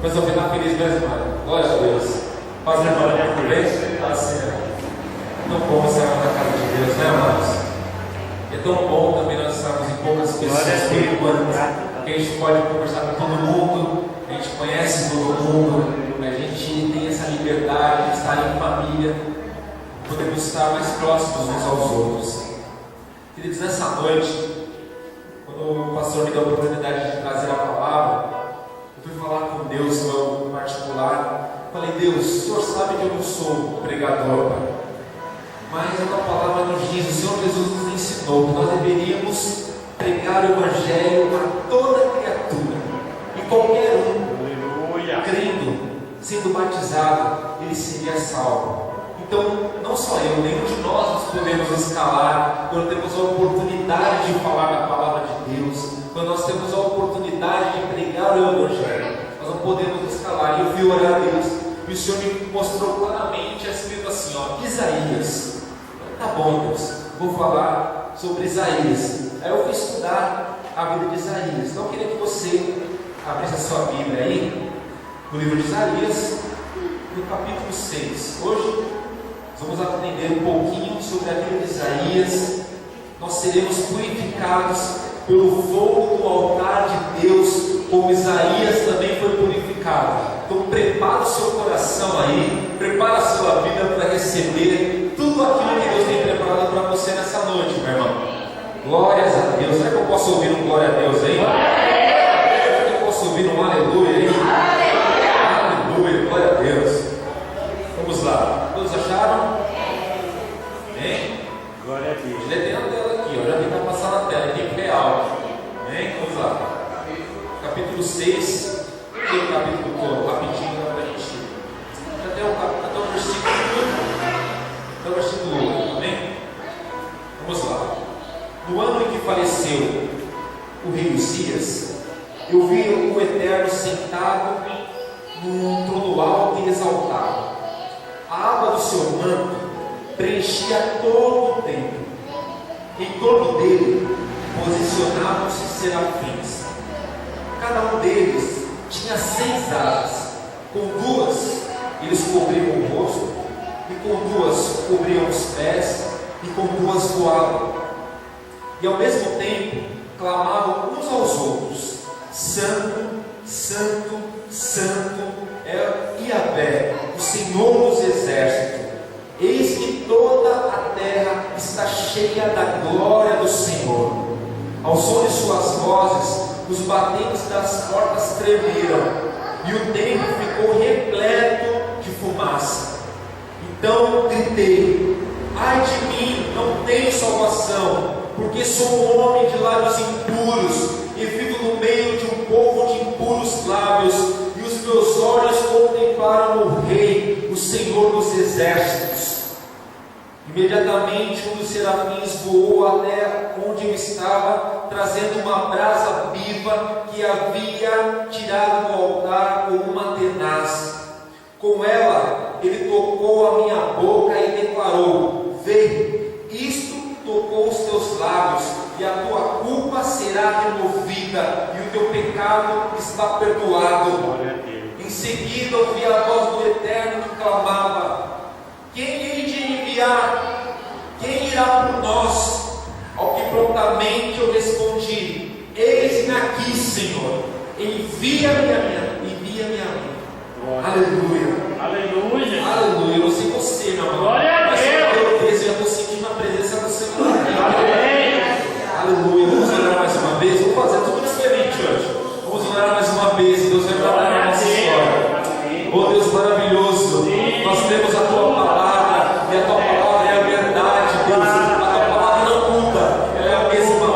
Mas eu ficar feliz mesmo, mano. Glória a Deus. Faz a glória por bem. Assim, é tão bom estar na casa de Deus, né, amados? É tão bom também nós estarmos em poucas pessoas por enquanto, que a gente pode conversar com todo mundo, a gente conhece todo mundo, a gente tem essa liberdade de estar em família, podemos estar mais próximos uns aos outros. Queridos, nessa noite, quando o pastor me deu a oportunidade de trazer a palavra, eu fui falar com Deus no particular. Falei: Deus, o Senhor sabe que eu não sou pregador, Pai, mas a tua palavra nos diz, o Senhor Jesus nos ensinou que nós deveríamos pregar o Evangelho a toda criatura, e qualquer um, crendo, sendo batizado, ele seria salvo. Então, não só eu, nenhum de nós nos podemos escalar quando temos a oportunidade de falar da palavra de Deus, quando nós temos a oportunidade de pregar o Evangelho, nós não podemos escalar. E eu fui orar a Deus, e o Senhor me mostrou claramente, escrito assim, ó, Isaías. Tá bom, Deus, vou falar sobre Isaías. Aí eu fui estudar a vida de Isaías. Então eu queria que você abrisse a sua Bíblia aí, no livro de Isaías, no capítulo 6. Hoje vamos aprender um pouquinho sobre a vida de Isaías. Nós seremos purificados pelo fogo do altar de Deus, como Isaías também foi purificado. Então prepara o seu coração aí, prepara a sua vida para receber tudo aquilo que Deus tem preparado para você nessa noite, meu irmão. Glórias a Deus. Será que eu posso ouvir um glória a Deus aí? Será que eu posso ouvir um aleluia aí? Aleluia, glória a Deus. Vamos lá, todos acharam? Amém? Glória a Deus. Já tem a tela aqui, ó. Já tem para passar na tela, tem real. Amém? Vamos lá. Capítulo 6, tem o capítulo todo, rapidinho para a gente. Até o versículo 8, amém? Vamos lá. No ano em que faleceu o rei Uzias, eu vi o Eterno sentado num trono alto e exaltado. A água do seu manto preenchia todo o templo. Em torno dele posicionavam-se serafins. Cada um deles tinha 6 asas. Com 2 eles cobriam o rosto, e com 2 cobriam os pés, e com 2 voavam. E ao mesmo tempo clamavam uns aos outros: Santo, Santo, Santo é Yahvé, o Senhor dos exércitos. Eis que toda a terra está cheia da glória do Senhor. Ao som de suas vozes, os batentes das portas tremeram, e o templo ficou repleto de fumaça. Então gritei: ai de mim, não tenho salvação, porque sou um homem de lábios impuros, e vivo no meio de um povo de impuros lábios, e os meus olhos contemplaram o Rei, o Senhor dos exércitos. Imediatamente um dos serafins voou até onde eu estava, trazendo uma brasa viva que havia tirado do altar com uma tenaz. Com ela ele tocou a minha boca e declarou: vê, isto tocou os teus lábios, e a tua culpa será removida, e o teu pecado está perdoado. Em seguida ouvi a voz do Eterno que clamava: quem hei de enviar? Quem irá por nós? Ao que prontamente eu respondi: eis-me aqui, Senhor, envia-me a mim. Aleluia. Aleluia. Aleluia. Eu não sei você, meu irmão. Glória a Mas Deus. eu vejo, eu estou sentindo a presença do Senhor aqui. Amém. Aleluia. Vamos orar mais uma vez. Vamos fazer tudo diferente hoje. Vamos orar mais uma vez. Deus vai trabalhar na nossa história. Oh Deus maravilhoso. Nós temos a tua palavra, e a tua palavra é a verdade, Deus. A tua palavra não muda. Ela é a mesma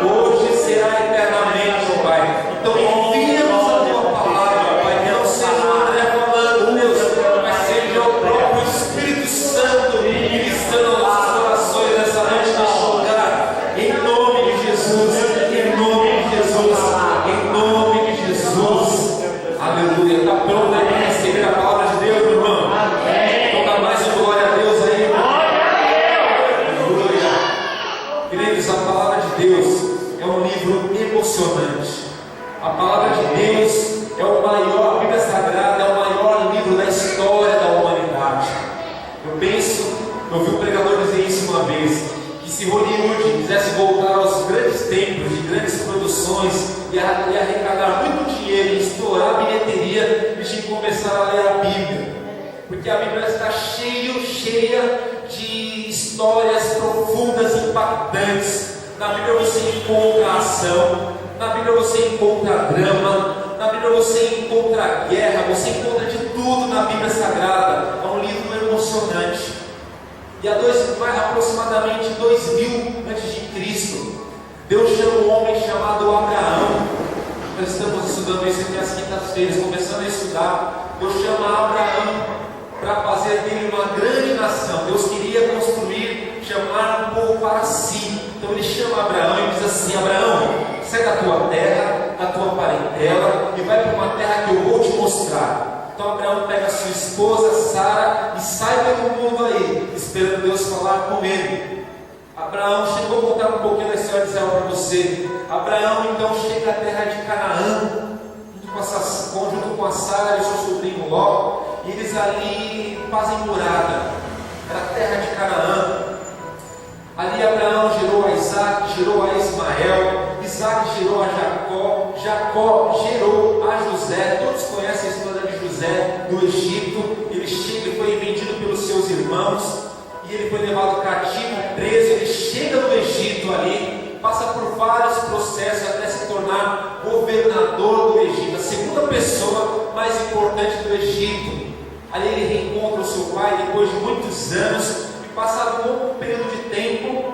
hoje será eternamente, oh Pai. Então envia-nos a tua palavra, Pai. Que não seja o André falando, Deus, mas seja o próprio Espírito Santo ministrando nossos corações nessa noite neste lugar. Em nome de Jesus, em nome de Jesus, em nome de Jesus. Aleluia. Está pronto aí para receber a palavra de Deus, meu irmão? Amém. Toca mais um glória a Deus aí, irmão. Aleluia. Queridos, a palavra de Deus é um livro emocionante. A palavra de Deus é o maior Eu vi um pregador dizer isso uma vez, que se Hollywood quisesse voltar aos grandes tempos, de grandes produções, e arrecadar muito dinheiro e estourar a bilheteria, eles tinham que começar a ler a Bíblia, porque a Bíblia está cheia de histórias profundas e impactantes. Na Bíblia você encontra ação, na Bíblia você encontra drama, na Bíblia você encontra guerra, você encontra de tudo na Bíblia Sagrada. É um livro emocionante. E há aproximadamente 2000 a.C., Deus chama um homem chamado Abraão. Nós estamos estudando isso aqui às quintas-feiras, começando a estudar. Deus chama Abraão para fazer dele uma grande nação. Deus queria chamar um povo para si. Então ele chama Abraão e diz assim: Abraão, sai da tua terra, da tua parentela, e vai para uma terra que eu vou te mostrar. Então Abraão pega a sua esposa Sara e sai pelo mundo aí, esperando Deus falar com ele. Abraão chegou, vou contar um pouquinho da história de Israel para você. Abraão então chega à terra de Canaã, junto com a Sara e o seu sobrinho Ló, e eles ali fazem morada. Era a terra de Canaã. Ali Abraão gerou a Isaac, gerou a Ismael, Isaac gerou a Jacó, Jacó gerou a José. Todos conhecem a história de José no Egito. Ele foi vendido pelos seus irmãos e ele foi levado cativo, preso. Ele chega no Egito ali, passa por vários processos até se tornar governador do Egito, a segunda pessoa mais importante do Egito. Ali ele reencontra o seu pai depois de muitos anos. Passado um longo período de tempo,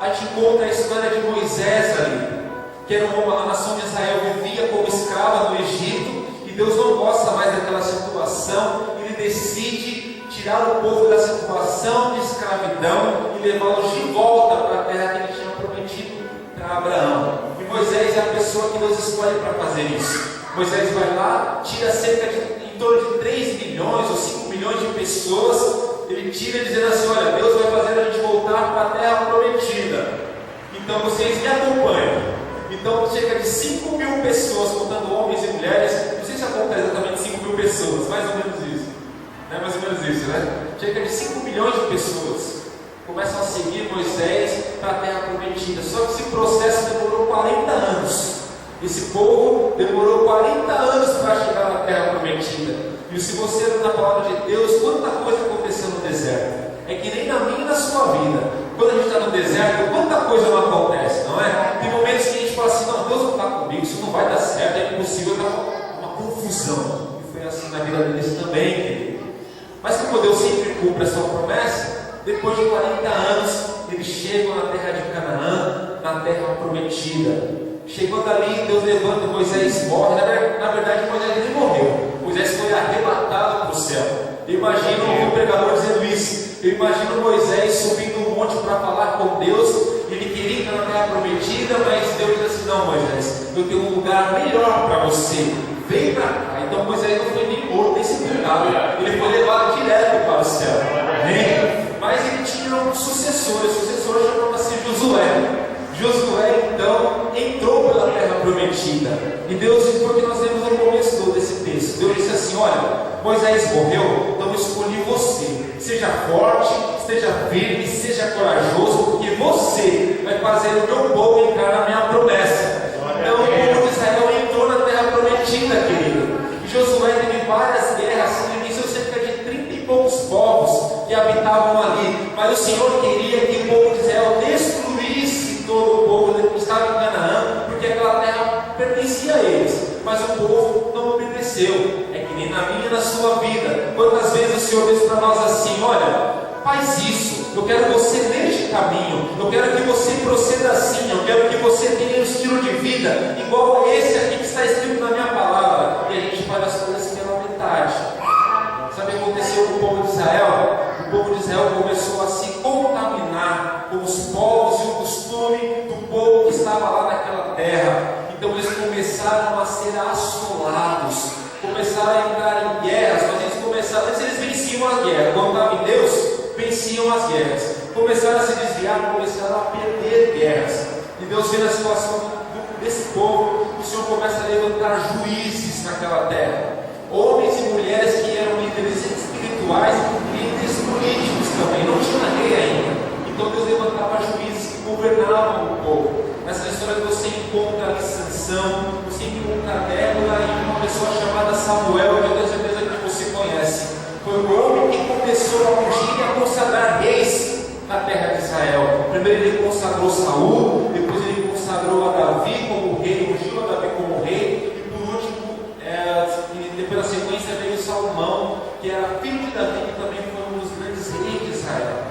a gente encontra a história de Moisés ali, que era a nação de Israel vivia como escrava no Egito, e Deus não gosta mais daquela situação. Ele decide tirar o povo da situação de escravidão e levá-los de volta para a terra que ele tinha prometido para Abraão. E Moisés é a pessoa que Deus escolhe para fazer isso. Moisés vai lá, tira em torno de 3 milhões ou 5 milhões de pessoas. Ele tira dizendo assim: olha, Deus vai fazer a gente voltar para a terra prometida, então vocês me acompanham. Então cerca de 5 mil pessoas, contando homens e mulheres, não sei se conta exatamente 5 mil pessoas, mais ou menos isso, é mais ou menos isso, né? Cerca de 5 milhões de pessoas começam a seguir Moisés para a terra prometida. Só que esse processo demorou 40 anos. Esse povo demorou 40 anos para chegar na terra prometida. E se você ler na palavra de Deus, quanta coisa aconteceu no deserto. É que nem na minha e na sua vida. Quando a gente está no deserto, quanta coisa não acontece, não é? Tem momentos que a gente fala assim: não, Deus não está comigo, isso não vai dar certo, é impossível, é uma confusão. E foi assim na vida deles também, querido. Mas como Deus sempre cumpre a sua promessa, depois de 40 anos, eles chegam na terra de Canaã, na terra prometida. Chegando ali, Deus levanta Moisés, morre. Na verdade, Moisés nem morreu. Moisés foi arrebatado para o céu. Eu imagino o pregador dizendo isso. Eu imagino Moisés subindo um monte para falar com Deus. Ele queria entrar na terra prometida, mas Deus disse assim: não, Moisés, eu tenho um lugar melhor para você. Vem para cá. Então Moisés não foi nem morto, nem sepultado. Ele foi levado direto para o céu. Mas ele tinha um sucessor. O sucessor chamava-se Josué. Josué então entrou pela terra prometida. E Deus, foi o que nós vemos no começo desse texto. Deus disse assim: olha, Moisés morreu, então eu escolhi você. Seja forte, esteja firme, seja corajoso, porque você vai fazer o meu povo entrar na minha promessa. Então o povo de Israel entrou na terra prometida, querido. E Josué teve várias guerras. Ele venceu cerca de 30 e poucos povos que habitavam ali. Mas o Senhor queria que o povo de Israel destruísse todo o povo que estava em Canaã, porque aquela terra pertencia a eles, mas o povo não obedeceu. É que nem na minha e na sua vida. Quantas vezes o Senhor diz para nós assim: olha, faz isso, eu quero você neste caminho, eu quero que você proceda assim, eu quero que você tenha um estilo de vida igual a esse aqui que está escrito na minha palavra. E a gente faz as coisas pela metade. Sabe o que aconteceu com o povo de Israel? O povo de Israel começou a se contaminar com os povos e o costume do povo que estava lá naquela terra. Então eles começaram a ser assolados, começaram a entrar em guerras. Mas antes eles venciam as guerras. Quando estavam em Deus, venciam as guerras. Começaram a se desviar, começaram a perder guerras. E Deus vê a situação desse povo. O Senhor começa a levantar juízes naquela terra, homens e mulheres que eram líderes espirituais e líderes políticos também. Não tinha governavam o povo. Nessa história você encontra ali Sansão, você encontra Débora e uma pessoa chamada Samuel, que eu tenho certeza que você conhece. Foi o homem que começou a ungir e a consagrar reis na terra de Israel. Primeiro ele consagrou Saul, depois ele consagrou a Davi como rei, ungiu a Davi como rei, e por último, depois na sequência veio Salomão, que era filho de Davi, que também foi um dos grandes reis de Israel.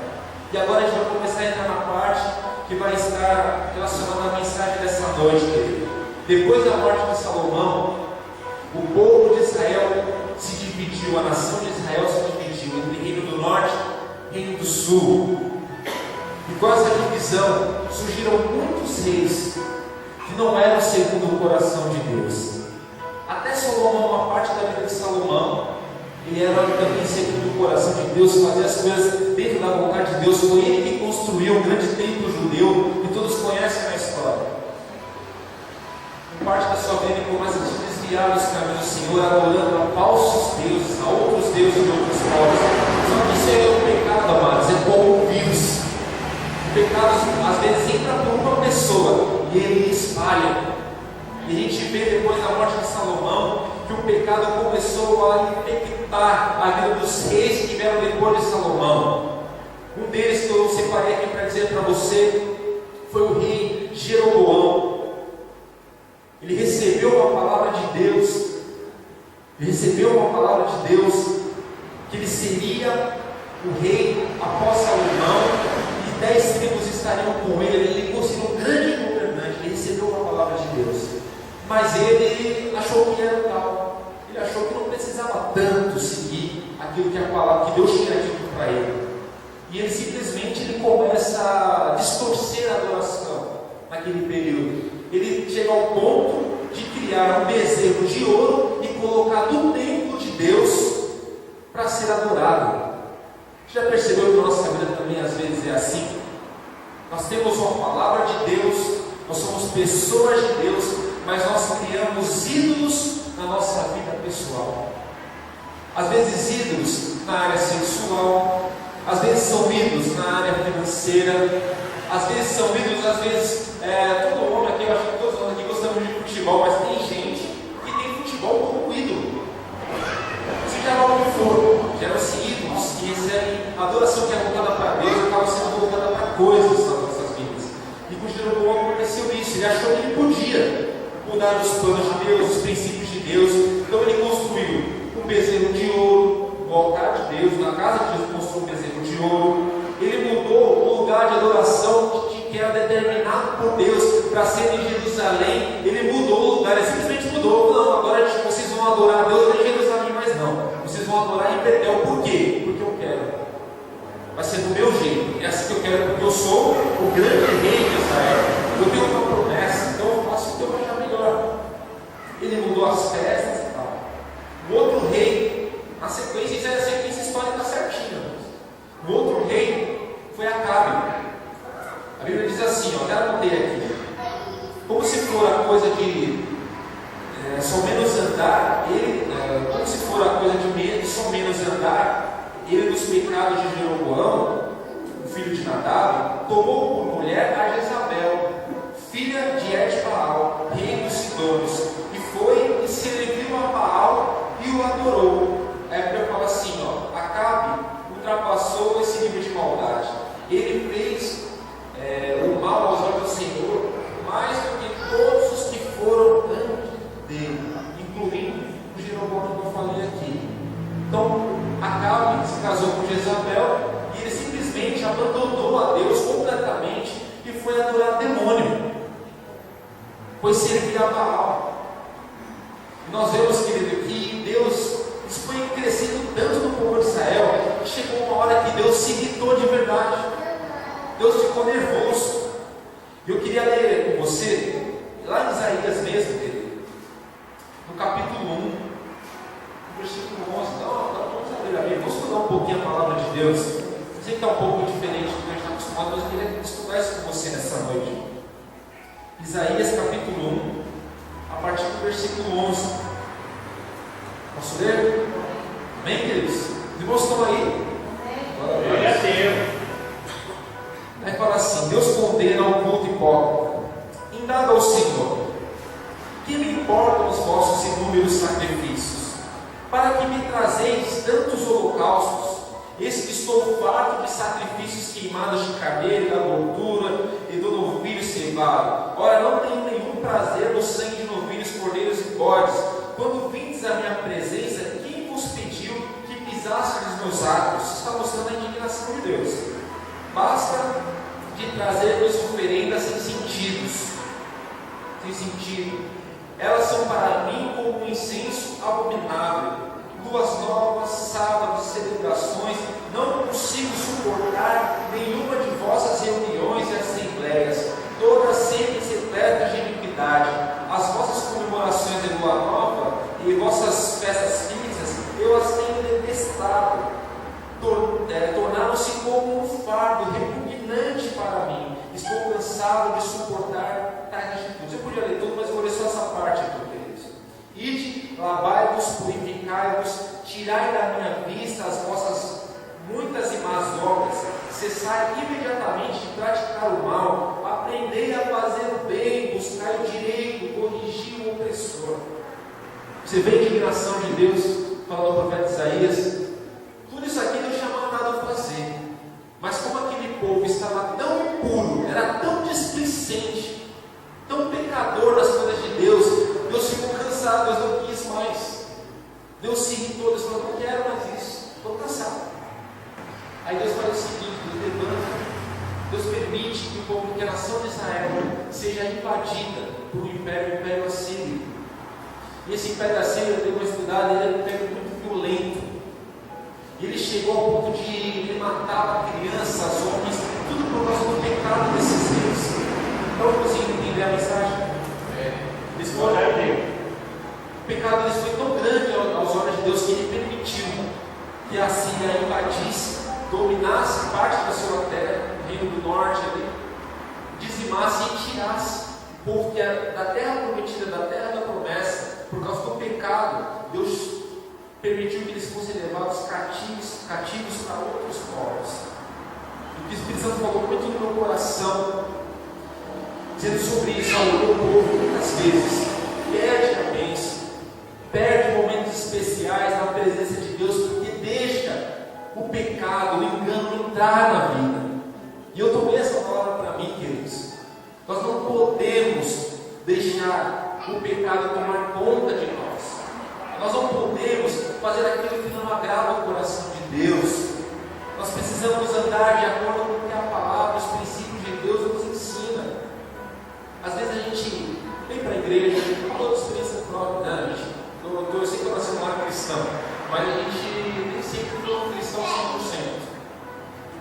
E agora a gente vai começar a entrar na parte que vai estar relacionada à mensagem dessa noite, querido. Depois da morte de Salomão, o povo de Israel se dividiu, a nação de Israel se dividiu entre reino do norte e reino do sul. E com essa divisão surgiram muitos reis que não eram segundo o coração de Deus. Até Salomão, uma parte da vida de Salomão, ele era também segundo o coração de Deus, fazia as coisas dentro da vontade de Deus. Foi ele que construiu o grande templo judeu, que todos conhecem na história. Parte da sua vida ele começa a se desviar dos caminhos do Senhor, adorando a falsos deuses, a outros deuses de outros povos. Só que isso é um pecado, amados, é como um vírus. O pecado às vezes entra por uma pessoa e ele espalha. E a gente vê depois da morte de Salomão que o pecado começou a infectar a vida dos reis que vieram depois de Salomão. Um deles que eu separei aqui para dizer para você foi o rei Jeroboão. Ele recebeu uma palavra de Deus, que ele seria o rei após Salomão, e 10 tribos estariam com ele. Ele conseguiu um grande governante, ele recebeu uma palavra de Deus, mas ele achou que era tal, ele achou que não precisava tanto seguir aquilo que a palavra que Deus tinha dito para ele, e ele simplesmente começa a distorcer a adoração naquele período. Ele chega ao ponto de criar um bezerro de ouro e colocar no templo de Deus para ser adorado. Já percebeu que a nossa vida também às vezes é assim? Nós temos uma palavra de Deus, nós somos pessoas de Deus, mas nós criamos ídolos na nossa vida pessoal. Às vezes ídolos na área sexual, às vezes são ídolos na área financeira, às vezes são ídolos, às vezes todo homem aqui, eu acho que todos nós aqui gostamos de futebol, mas tem gente que tem futebol como ídolo. Seja lá o que for, geram-se ídolos que recebem a adoração que é voltada para Deus, acaba sendo voltada para coisas nas nossas vidas. E com Jeroboão aconteceu isso, ele achou que ele podia mudar os planos de Deus, os princípios de Deus. Então ele construiu um bezerro de ouro no altar de Deus, na casa de Deus construiu um bezerro de ouro. Ele mudou o lugar de adoração que era determinado por Deus para ser em Jerusalém. Ele mudou o lugar, ele simplesmente mudou. Não, agora vocês vão adorar a Deus em Jerusalém, mas não, vocês vão adorar em Betel. Por quê? Porque eu quero, vai ser do meu jeito, é assim que eu quero, porque eu sou o grande rei de Israel, eu tenho uma promessa, então eu faço o que eu achar melhor. Ele mudou as festas e tal. O outro rei, na sequência, isso é a sequência histórica certinha. O outro rei foi Acabe. A Bíblia diz assim, até anotei aqui: como se for a coisa de só menos andar, como se for a coisa de só menos andar, ele dos pecados de Jeroboão, o filho de Nadab, tomou por mulher a Jezabel, filha de Et-Baal, rei dos Sidônios, e foi e serviu a Baal e o adorou. Aí a Bíblia fala assim, Acabe ultrapassou esse nível de maldade. Ele fez o mal aos olhos do Senhor mais do que todos os que foram antes dele, incluindo o Jeroboão que eu falei aqui. Então Acabe se casou com Jezabel e ele simplesmente abandonou a Deus completamente e foi adorar demônio, foi servir a Baal. E nós vemos, querido, que Deus foi crescendo tanto no povo de Israel que chegou uma hora que Deus se irritou de verdade. Deus ficou nervoso. E eu queria ler com você, lá em Isaías mesmo, querido, no capítulo 1, no versículo 11. Então, vamos abrir a Bíblia, vamos estudar um pouquinho a palavra de Deus. Eu sei que está um pouco diferente do que a gente está acostumado, mas eu queria estudar isso com você nessa noite. Isaías capítulo 1, a partir do versículo 11. Posso ler? Amém, queridos? Os irmãos estão aí? Glória a Deus. Aí fala assim: Deus condena o culto hipócrita, indado ao Senhor: que me importam os vossos inúmeros sacrifícios? Para que me trazeis tantos holocaustos? Eis que estou farto de sacrifícios queimados de carneiro, da gordura e do novilho cevado. Ora, não tenho nenhum prazer no sangue de novilhos, cordeiros e bodes. Quando vindes à minha presença, quem vos pediu que pisasse os meus atos? Está mostrando a indignação de Deus. Basta de trazer-vos oferendas sem sentido. Elas são para mim como um incenso abominável. Luas novas, sábados, celebrações. Não consigo suportar nenhuma de vossas reuniões e assembleias, todas sempre repletas de iniquidade. As vossas comemorações de lua nova e vossas festas fixas, eu as tenho detestado. Tornaram-se como um fardo repugnante para mim. Estou cansado de suportar tais atitudes. Eu podia ler tudo, mas eu vou ler só essa parte aqui, queridos. Ide, lavai-vos, purificai-vos, tirai da minha vista as vossas muitas e más obras, cessai imediatamente de praticar o mal, aprendei a fazer o bem, buscai o direito, corrigir o opressor. Você vê a indignação de Deus, falou o profeta Isaías. Tudo isso aqui Deus tinha mandado fazer, mas como aquele povo estava tão impuro, era tão displicente, tão pecador das coisas de Deus, Deus ficou cansado, Deus não quis mais. Deus se irritou, Deus falou: não quero mais isso, estou cansado. Aí Deus faz o seguinte: Deus levanta, Deus permite que o povo, que a nação de Israel seja invadida por um império assírio. E esse império assírio, eu dei uma estudada, ele era um império muito violento. Ele chegou ao ponto de ele matava crianças, homens, tudo por causa do pecado desses reis. Então você entender a mensagem? Eles foram, o pecado deles foi tão grande aos olhos de Deus que ele permitiu que a Síria invadisse, dominasse parte da sua terra, o reino do norte ali, dizimasse e tirasse o povo que era da terra prometida, da terra da promessa, por causa do pecado. Deus permitiu que eles fossem levados cativos para outros povos. E o que o Espírito Santo falou muito no meu coração, dizendo sobre isso ao meu povo, muitas vezes perde a bênção, perde momentos especiais na presença de Deus, porque deixa o pecado, o engano entrar na vida. E eu tomei essa palavra para mim, queridos. Nós não podemos deixar o pecado tomar conta de nós. Nós não podemos fazer aquilo que não agrada o coração de Deus. Nós precisamos andar de acordo com o que a palavra, os princípios de Deus nos ensina. Às vezes a gente vem para a igreja, falou de experiência própria, né? Eu sei que eu nasci um cristão, mas a gente nem sempre foi um cristão 100%.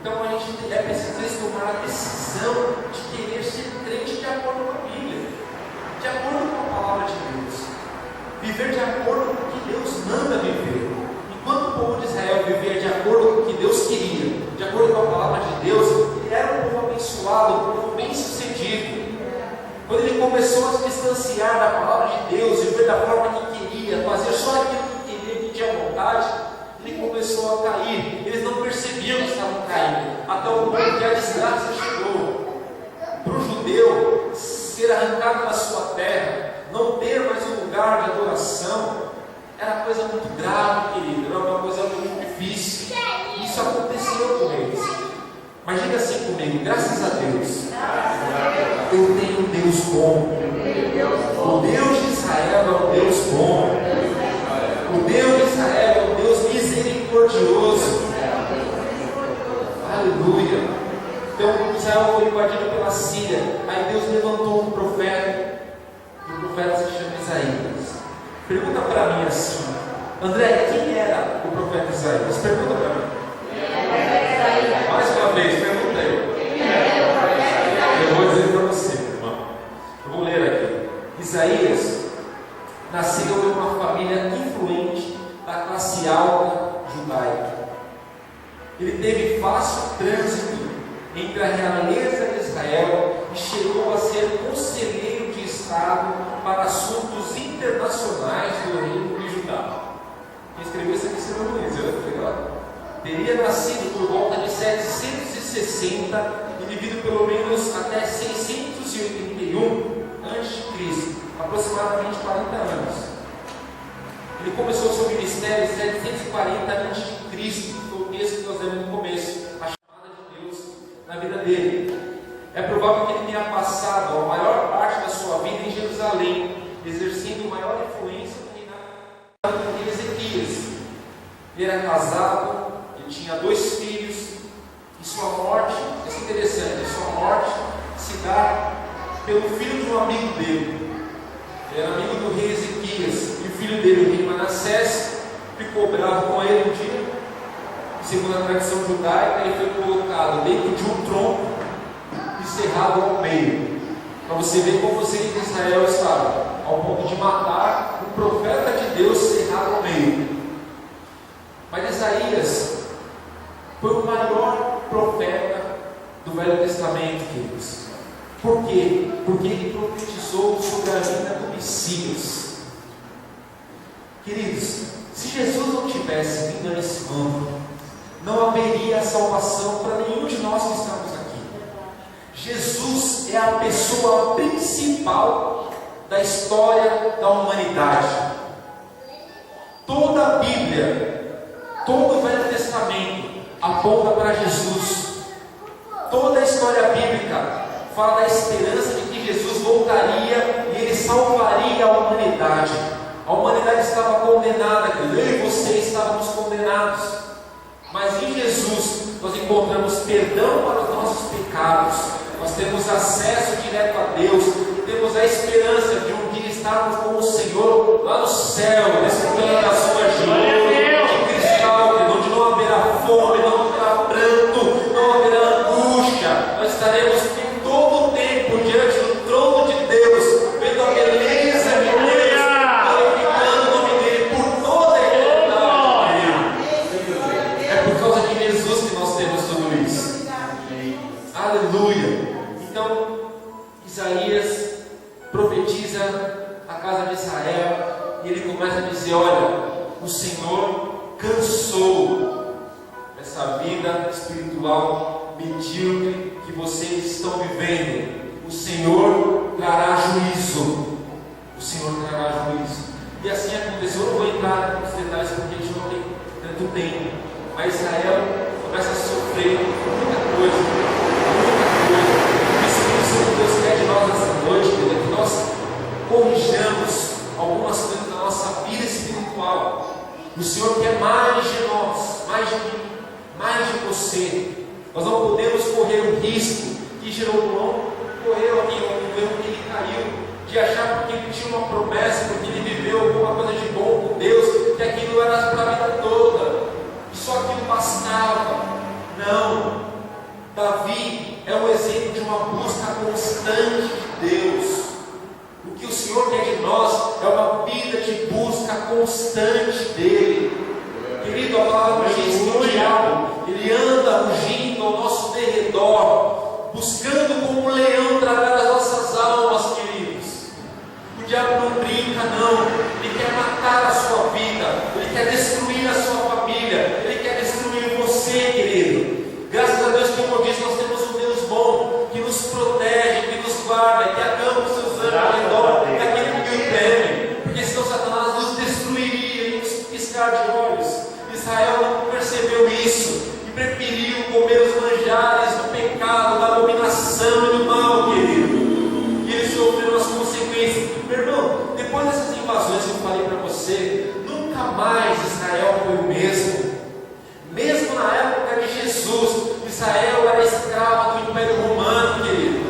Então a gente é preciso tomar a decisão de querer ser crente de acordo com a Bíblia, de acordo com a palavra de Deus, viver de acordo com o que Deus manda viver. Enquanto o povo de Israel vivia de acordo com o que Deus queria, de acordo com a palavra de Deus, ele era um povo abençoado, um povo bem sucedido. Quando ele começou a se distanciar da palavra de Deus, viver da forma que queria, fazer só aquilo que queria, que tinha vontade, ele começou a cair. Eles não percebiam que estavam caindo, até o ponto que a desgraça chegou. Para o judeu ser arrancado da sua terra, não ter mais um lugar de adoração, era coisa muito grave, querido, era uma coisa muito difícil. Isso aconteceu com eles. Mas diga assim comigo: graças a Deus, eu tenho um Deus bom. O Deus de Israel é um Deus bom. O Deus de Israel é um Deus misericordioso. Aleluia. Então Israel foi invadido pela Síria. Aí Deus levantou um profeta. O profeta se chama Isaías. Pergunta para mim assim: André, quem era o profeta Isaías? Pergunta para mim. Mais uma vez, pergunta aí. Eu vou dizer para você, irmão. Eu vou ler aqui. Isaías nasceu em uma família influente da classe alta judaica. Ele teve fácil trânsito entre a realeza de Israel e chegou a ser conselheiro de Estado para assuntos internacionais do reino de Judá. Quem escreveu isso aqui, você não conheceu, legal? Teria nascido por volta de 750 560 e vivido pelo menos até 681 a.C., aproximadamente 40 anos. Ele começou o seu ministério em 740 a.C., que foi o texto que nós lemos no começo, a chamada de Deus na vida dele. É provável que ele tenha passado a maior parte da sua vida em Jerusalém, exercendo maior influência no reinado de Ezequias. Ele era casado, ele tinha 2 filhos, e sua morte, isso é interessante, sua morte se dá pelo filho de um amigo dele. Ele era amigo do rei Ezequias, e o filho dele, o rei Manassés, ficou bravo com ele um dia. Segundo a tradição judaica, ele foi colocado dentro de um tronco e cerrado ao meio, para você ver como os reis de Israel estavam, ao ponto de matar o profeta de Deus cerrado ao meio. Mas Isaías foi o maior profeta do Velho Testamento, queridos. Por quê? Porque ele profetizou sobre a vinda do Messias. Queridos, se Jesus não tivesse vindo nesse mundo, não haveria salvação para nenhum de nós que estamos aqui. Jesus é a pessoa principal da história da humanidade. Toda a Bíblia, todo o Velho Testamento aponta para Jesus. Toda a história bíblica fala da esperança de que Jesus voltaria e ele salvaria a humanidade. A humanidade estava condenada, eu e você estávamos condenados. Mas em Jesus nós encontramos perdão para os nossos pecados. Nós temos acesso direto a Deus. Temos a esperança de um dia estarmos com o Senhor lá no céu, desfrutando das suas de ouro, de cristal, onde não haverá fome, não haverá pranto, não haverá angústia. Nós estaremos em todo o tempo diante do trono de Deus, vendo a beleza de Deus, glorificando o nome dele por toda a eternidade. É por causa de Jesus que nós temos tudo isso. Aleluia. Então, Isaías profetiza a casa de Israel e ele começa a dizer: olha, o Senhor cansou essa vida espiritual medíocre que vocês estão vivendo. O Senhor trará juízo. O Senhor trará juízo. E assim aconteceu. Eu não vou entrar nos detalhes porque a gente não tem tanto tempo, mas Israel começa a sofrer muita coisa. Deus quer de nós nessa noite, que nós corrijamos algumas coisas da nossa vida espiritual. O Senhor quer mais de nós, mais de mim, mais de você. Nós não podemos correr o risco que Jeroboão correu aqui, o erro que ele caiu, de achar porque ele tinha uma promessa, porque ele viveu alguma coisa de bom com Deus, que aquilo era para a vida toda, e só aquilo bastava. Não. Davi é um exemplo de uma busca constante de Deus. O que o Senhor quer de nós é uma vida de busca constante dele. Querido, a palavra diz que o diabo, ele anda rugindo ao nosso derredor, buscando como um leão tragar as nossas almas, queridos. O diabo não brinca, não. Ele quer matar a sua vida, ele quer destruir a sua família, ele quer destruir você, querido. Graças a Deus, como diz, nós temos um Deus bom, que nos protege, que nos guarda, que acampa os seus anjos ao redor daquele que o teme, porque senão Satanás nos destruiria em um piscar de olhos. Israel não percebeu isso e preferiu comer os manjares do pecado, da abominação e do mal, querido. E eles sofreram as consequências. Meu irmão, depois dessas invasões que eu falei para você, nunca mais Israel foi o mesmo. Mesmo na época de Jesus, Israel era escravo do Império Romano, querido.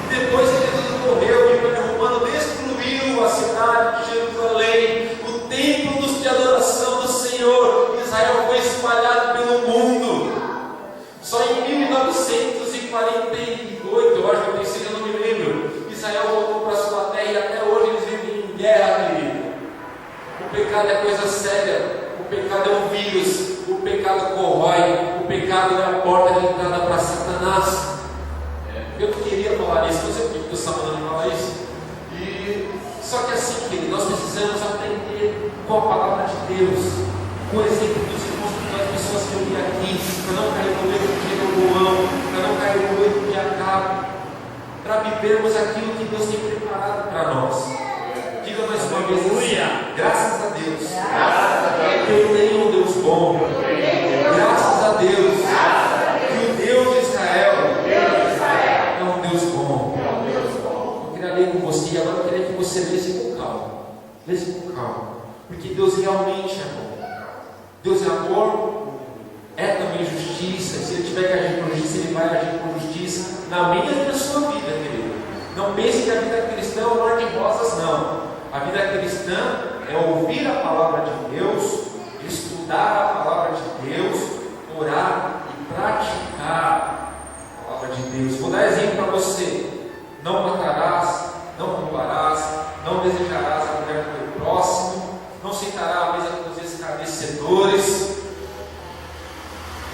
Depois que Jesus morreu, o Império Romano destruiu a cidade de Jerusalém, o templo de adoração do Senhor. Israel foi espalhado pelo mundo. Só em 1948, eu acho que eu pensei, eu não me lembro, Israel voltou para sua terra e até hoje eles vivem em guerra, querido. O pecado é coisa séria, o pecado é um vírus. O pecado corrói, o pecado é a porta de entrada para Satanás. Eu queria falar isso, mas eu vi que o Samuel fala isso. Só que assim, querido, nós precisamos aprender com a palavra de Deus, com o exemplo dos irmãos, das pessoas que eu vi aqui, para não cair no erro de Jeroboão, para não cair no meio de Acabe, para vivermos aquilo que Deus tem preparado para nós. Diga mais uma vez assim: graças a Deus, eu tenho um Deus bom. Graças a Deus, que o Deus de Israel é um Deus bom. Eu queria ler com você, agora eu queria que você lesse com calma. Lesse com calma, porque Deus realmente é bom. Deus é amor, é também justiça. Se Ele tiver que agir com justiça, Ele vai agir com justiça na minha e na sua vida, querido. Não pense que a vida cristã é um mar de rosas, não. A vida cristã é ouvir a palavra de Deus, estudar a palavra de Deus, orar e praticar a palavra de Deus. Vou dar exemplo para você: não matarás, não roubarás, não desejarás a mulher do teu próximo, não sentará à mesa com os escarnecedores.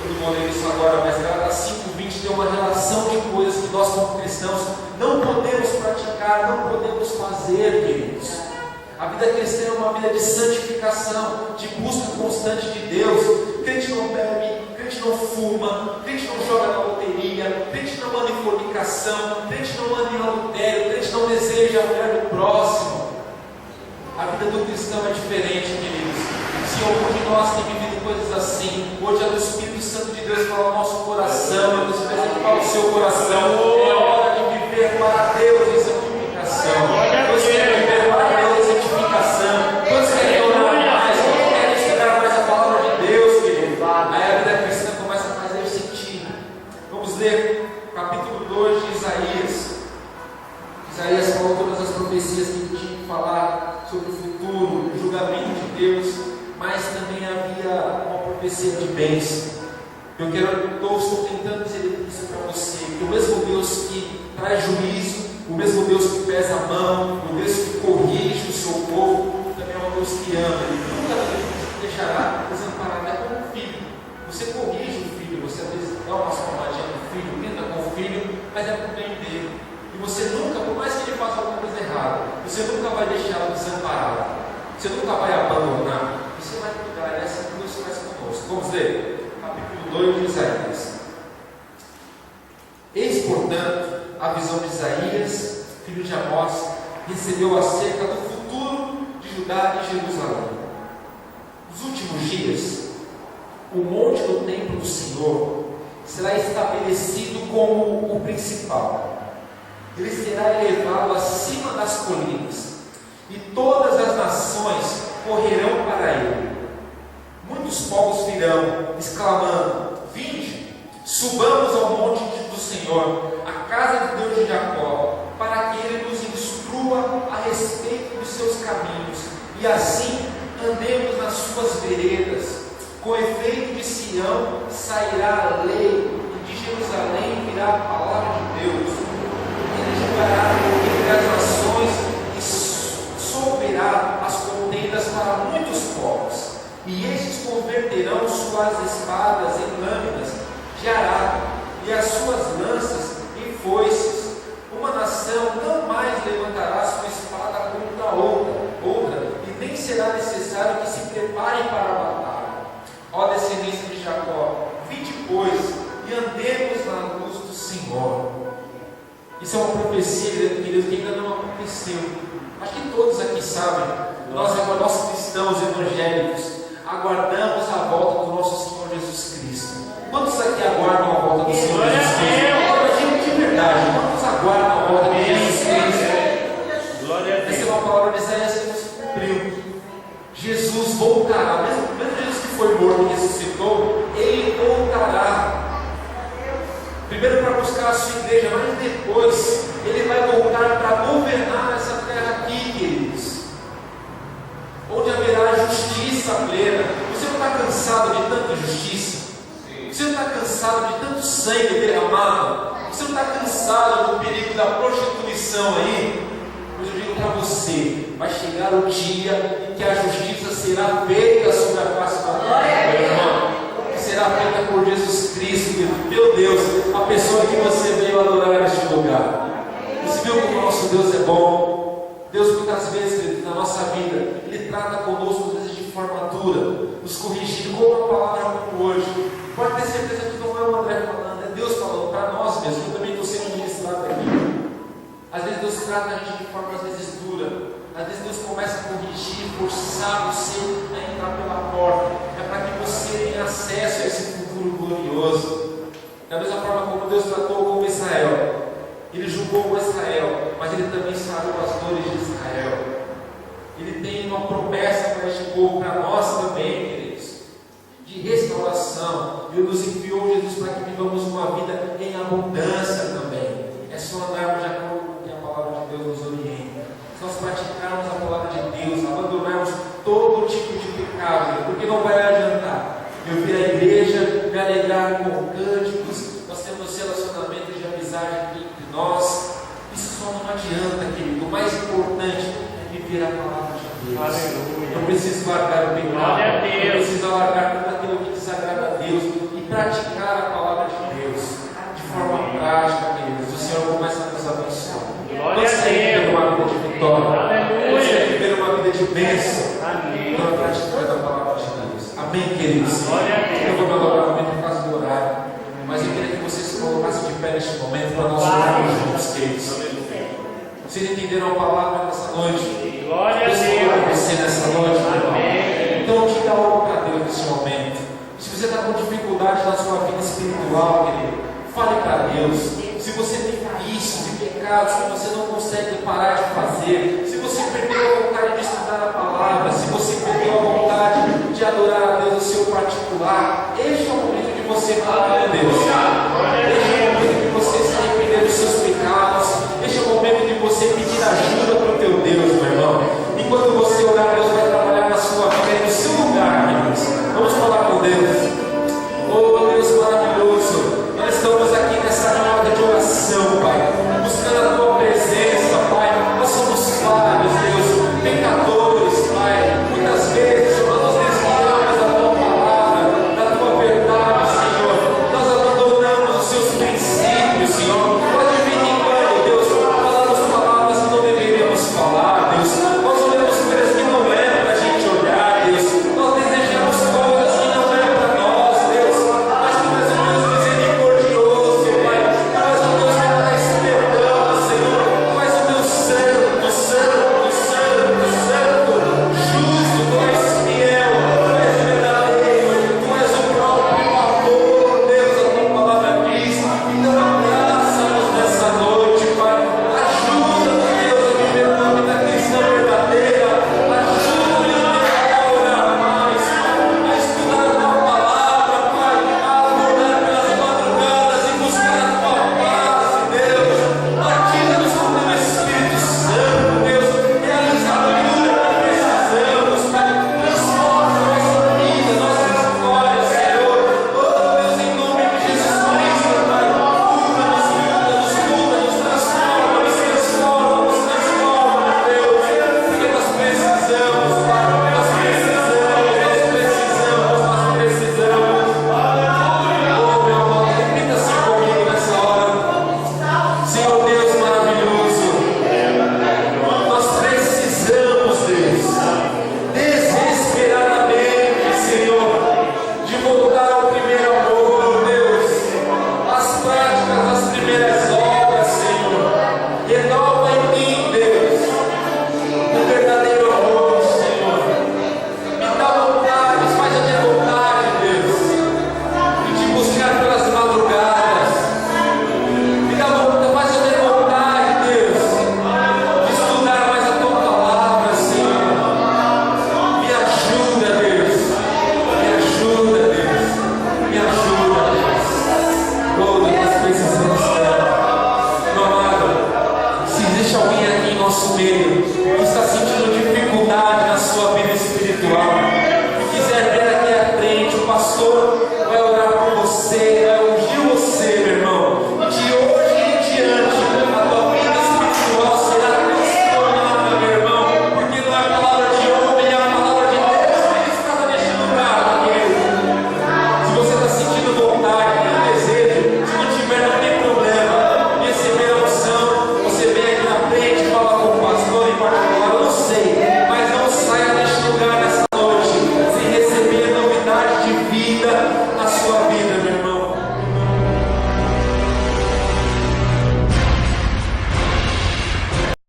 Eu não vou ler isso agora, mas Gálatas 5:20 tem uma relação de coisas que nós, como cristãos, não podemos praticar, não podemos fazer, queridos. A vida cristã é uma vida de santificação, de busca constante de Deus. Crente não bebe, crente não fuma, crente não joga na loteria, crente não anda em fornicação, crente não anda em adultério, crente não deseja a mulher do próximo. A vida do cristão é diferente, queridos. Se algum de nós tem vivido coisas assim, hoje é do Espírito Santo de Deus para o nosso coração, eu espero para o seu coração. É hora de viver para Deus em santificação. Deus quer viver para Deus em santificação. Deus quer orar mais, Deus quer estudar mais a palavra de Deus, querido. Aí a vida cristã começa a fazer sentido. Vamos ler capítulo 2 de Isaías. Isaías falou todas as profecias que ele tinha que falar sobre o futuro, o julgamento de Deus, mas também havia uma profecia de bênção. Estou tentando dizer isso para você, que o mesmo Deus que traz juízo, o mesmo Deus que pesa a mão, o Deus que corrige o seu povo, também é um Deus que ama. Ele nunca deixará desamparado, é como um filho. Você corrige o filho, você às vezes dá uma palmadinha no filho, brinca com o filho, mas é para o bem dele. E você nunca, por mais que ele faça alguma coisa errada, você nunca vai deixá-lo desamparado, você nunca vai abandonar. Você vai cuidar, é assim que Deus faz conosco. Vamos ler, capítulo 2 de Isaías. Eis, portanto, a visão de Isaías, filho de Amós, recebeu acerca do futuro de Judá e Jerusalém. Nos últimos dias, o monte do templo do Senhor será estabelecido como o principal. Ele será elevado acima das colinas, e todas as nações correrão para ele. Muitos povos virão, exclamando: vinde, subamos ao monte do Senhor, a casa do Deus de Jacó, para que ele nos instrua a respeito dos seus caminhos, e assim andemos nas suas veredas. Com efeito, de Sião sairá a lei, e de Jerusalém virá a palavra de Deus. Ele julgará entre as nações e solverá as contendas para muitos povos, e estes converterão suas espadas em lâminas de arado, e as suas lanças em foices. Uma nação não mais levantará sua espada contra outra, e nem será necessário que se preparem para a batalha. Ó descendência de Jacó, vinde, pois, e andemos na luz do Senhor. Isso é uma profecia, querido, que ainda não aconteceu. Acho que todos aqui sabem. Nós cristãos evangélicos aguardamos a volta do nosso Senhor Jesus Cristo. Quantos aqui aguardam a volta do Senhor Jesus Cristo? De verdade, quantos aguardam a volta de Jesus Cristo? Essa é uma palavra de Isaías que nos cumpriu. Jesus voltará, mesmo Jesus que foi morto e ressuscitou, ele voltará. Primeiro para buscar a sua igreja, mas depois ele vai voltar para governar essa terra aqui, queridos, onde haverá justiça plena. Você não está cansado de tanta injustiça? Você não está cansado de tanto sangue derramado? Você não está cansado do perigo da prostituição aí? Mas eu digo para você, vai chegar o dia em que a justiça será feita sobre a face da terra, meu irmão. Será feita por Jesus Cristo, meu Deus, a pessoa que você veio adorar neste lugar. Você viu como o nosso Deus é bom? Deus muitas vezes na nossa vida, Ele trata conosco às vezes de forma dura, nos corrigindo com uma palavra como hoje. Pode ter certeza que não é o André falando, é Deus trata a gente de forma às vezes dura. Às vezes Deus começa a corrigir, forçar você a entrar pela porta. É para que você tenha acesso a esse futuro glorioso. Da mesma forma como Deus tratou com Israel. Ele julgou Israel, mas Ele também sarou as dores de Israel. Ele tem uma promessa para este povo, para nós também, queridos, de restauração. Deus nos enviou Jesus para que vivamos uma vida em abundância também. É só andarmos de acordo com o que a palavra de Deus nos orienta. Se nós praticarmos a palavra de Deus, abandonarmos todo tipo de pecado, porque não vai adiantar eu vir à igreja, me alegrar com cânticos, nós temos relacionamentos de amizade entre nós. Isso só não adianta, querido. O mais importante é viver a palavra de Deus. Aleluia. Eu preciso largar o pecado, eu preciso largar tudo aquilo que desagrada a Deus e praticar a palavra de Deus de forma prática, queridos. O Senhor começa a nos abençoar. Nós queremos viver uma vida de vitória, nós queremos viver uma vida de bênção, então praticando a palavra de Deus. Amém, queridos? Eu vou me adorar muito por causa do horário, mas eu queria que vocês se colocassem de pé neste momento para nós orarmos juntos, queridos. Vocês entenderam a palavra nessa noite? Glória a Deus falou com Deus. você nessa noite, irmão. Amém. Então diga algo para Deus nesse momento. Se você está com dificuldade na sua vida espiritual, querido, fale para Deus. Se você tem vícios e pecados que você não consegue parar de fazer, se você perdeu a vontade de estudar a palavra, se você perdeu a vontade de adorar a Deus no seu particular, este é o momento de você falar com Deus. Este é o momento de você se arrepender dos seus pecados. Este é o momento de você pedir ajuda para o teu Deus, meu irmão. Enquanto você orar, Deus vai trabalhar na sua vida e no seu lugar, queridos. Vamos falar com Deus. Oh, Deus maravilhoso, nós estamos aqui nessa roda de oração, Pai, buscando a Tua presença, Pai. Nós somos falhos, Deus, pecadores, Pai. Muitas vezes, Senhor, nós desviamos da Tua palavra, da Tua verdade, Senhor. Nós abandonamos os Seus princípios, Senhor.